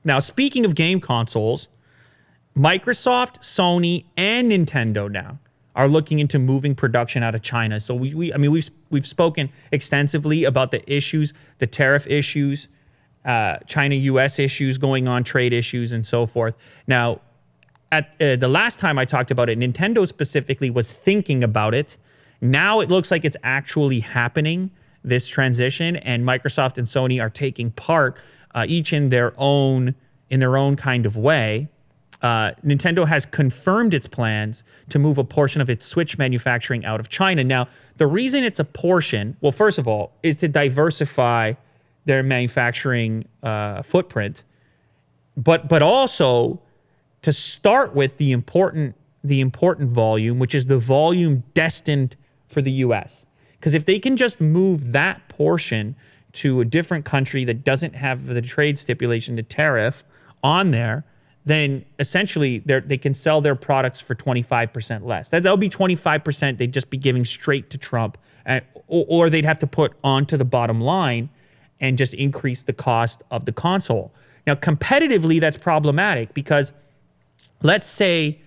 Now, speaking of game consoles, Microsoft, Sony, and Nintendo now are looking into moving production out of China. So we've spoken extensively about the issues, the tariff issues, China-U.S. issues going on, trade issues, and so forth. Now, at the last time I talked about it, Nintendo specifically was thinking about it. Now it looks like it's actually happening, this transition, and Microsoft and Sony are taking part, each in their own kind of way. Nintendo has confirmed its plans to move a portion of its Switch manufacturing out of China. Now, the reason it's a portion, well, first of all, is to diversify their manufacturing footprint, but also to start with the important volume, which is the volume destined for the U.S. Because if they can just move that portion to a different country that doesn't have the trade stipulation, the tariff on there, then essentially they can sell their products for 25% less. That'll be 25% they'd just be giving straight to Trump, or they'd have to put onto the bottom line and just increase the cost of the console. Now, competitively, that's problematic because let's say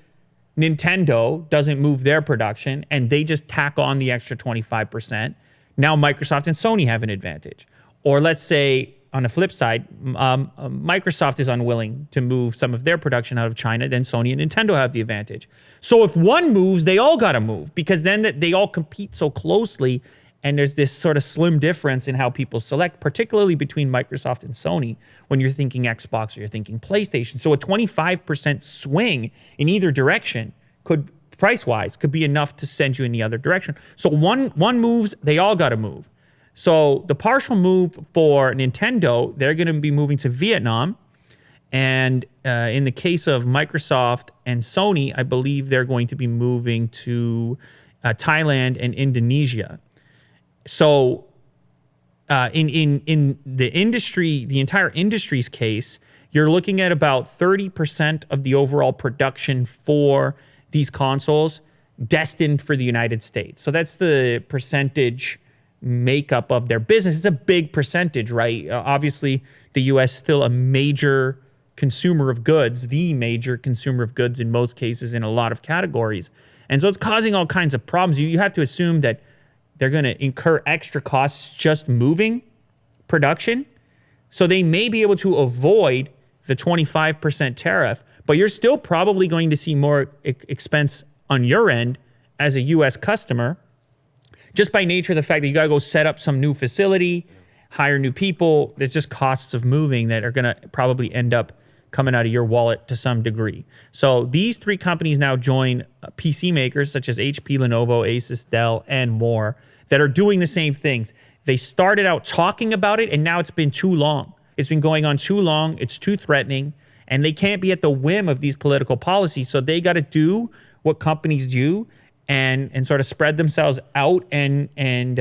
Nintendo doesn't move their production and they just tack on the extra 25%. Now Microsoft and Sony have an advantage. Or let's say, on the flip side, Microsoft is unwilling to move some of their production out of China, then Sony and Nintendo have the advantage. So if one moves, they all got to move because then they all compete so closely, and there's this sort of slim difference in how people select, particularly between Microsoft and Sony when you're thinking Xbox or you're thinking PlayStation. So a 25% swing in either direction could, price-wise, could be enough to send you in the other direction. So one moves, they all got to move. So the partial move for Nintendo, they're going to be moving to Vietnam. And in the case of Microsoft and Sony, I believe they're going to be moving to Thailand and Indonesia. So in the industry, the entire industry's case, you're looking at about 30% of the overall production for these consoles destined for the United States. So that's the percentage makeup of their business. It's a big percentage, right? Obviously, the U.S. is still a major consumer of goods, the major consumer of goods in most cases in a lot of categories. And so it's causing all kinds of problems. You have to assume that they're going to incur extra costs just moving production. So they may be able to avoid the 25% tariff, but you're still probably going to see more expense on your end as a U.S. customer, just by nature of the fact that you got to go set up some new facility, hire new people. There's just costs of moving that are going to probably end up coming out of your wallet to some degree. So these three companies now join PC makers such as HP, Lenovo, Asus, Dell, and more that are doing the same things. They started out talking about it, and now it's been too long. It's been going on too long. It's too threatening, and they can't be at the whim of these political policies. So they got to do what companies do and sort of spread themselves out and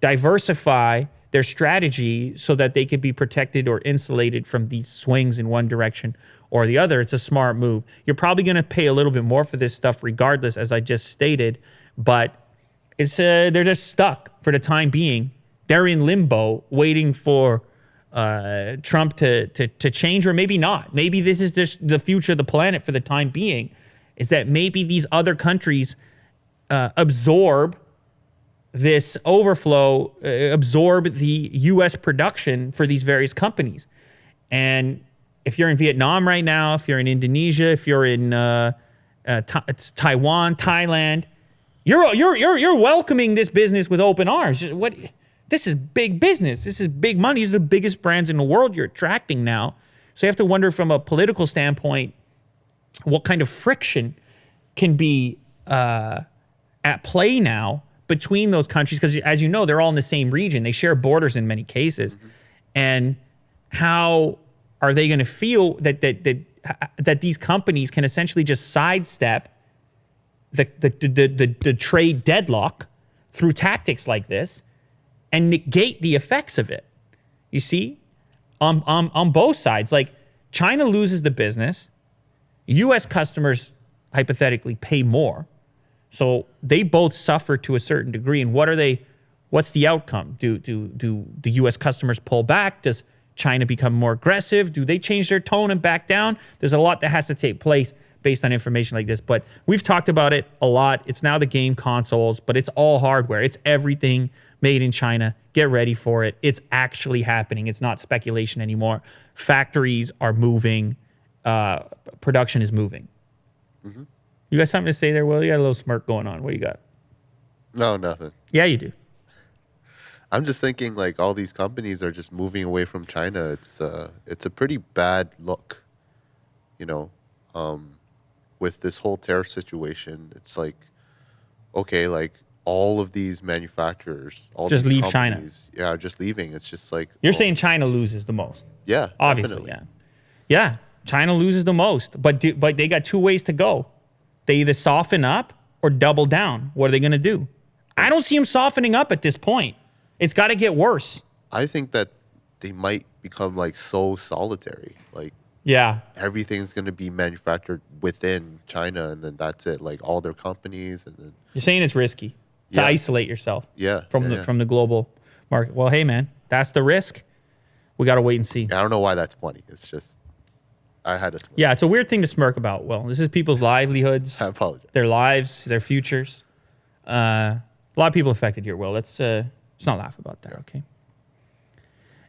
diversify their strategy so that they could be protected or insulated from these swings in one direction or the other. It's a smart move. You're probably going to pay a little bit more for this stuff regardless, as I just stated, but it's they're just stuck for the time being. They're in limbo waiting for Trump to change, or maybe not. Maybe this is just the future of the planet for the time being, is that maybe these other countries absorb this overflow, absorb the U.S. production for these various companies. And if you're in Vietnam right now, if you're in Indonesia, if you're in Taiwan, Thailand, you're welcoming this business with open arms. What? This is big business. This is big money. These are the biggest brands in the world you're attracting now. So you have to wonder from a political standpoint, what kind of friction can be at play now between those countries, because as you know, they're all in the same region. They share borders in many cases. Mm-hmm. And how are they going to feel that these companies can essentially just sidestep the trade deadlock through tactics like this and negate the effects of it? You see, on both sides, like China loses the business, U.S. customers hypothetically pay more. So they both suffer to a certain degree. And what's the outcome? Do the U.S. customers pull back? Does China become more aggressive? Do they change their tone and back down? There's a lot that has to take place based on information like this. But we've talked about it a lot. It's now the game consoles, but it's all hardware. It's everything made in China. Get ready for it. It's actually happening. It's not speculation anymore. Factories are moving. Production is moving. Mm-hmm. You got something to say there, Will? You got a little smirk going on. What do you got? No, nothing. Yeah, you do. I'm just thinking like all these companies are just moving away from China. It's a pretty bad look, you know, with this whole tariff situation. It's like, okay, like all of these manufacturers, all just these leave China. Yeah, are just leaving. It's just like you're saying China loses the most. Yeah, obviously, definitely. yeah. China loses the most, but they got two ways to go. They either soften up or double down. What are they going to do? I don't see them softening up at this point. It's got to get worse. I think that they might become like so solitary. Like, yeah, everything's going to be manufactured within China, and then that's it. Like all their companies, and then you're saying it's risky to isolate yourself. From the global market. Well, hey man, that's the risk. We got to wait and see. I don't know why that's funny. It's just I had a smirk. Yeah, it's a weird thing to smirk about. Well, this is people's livelihoods. I apologize. Their lives, their futures. A lot of people affected here, Will. Let's not laugh about that, okay?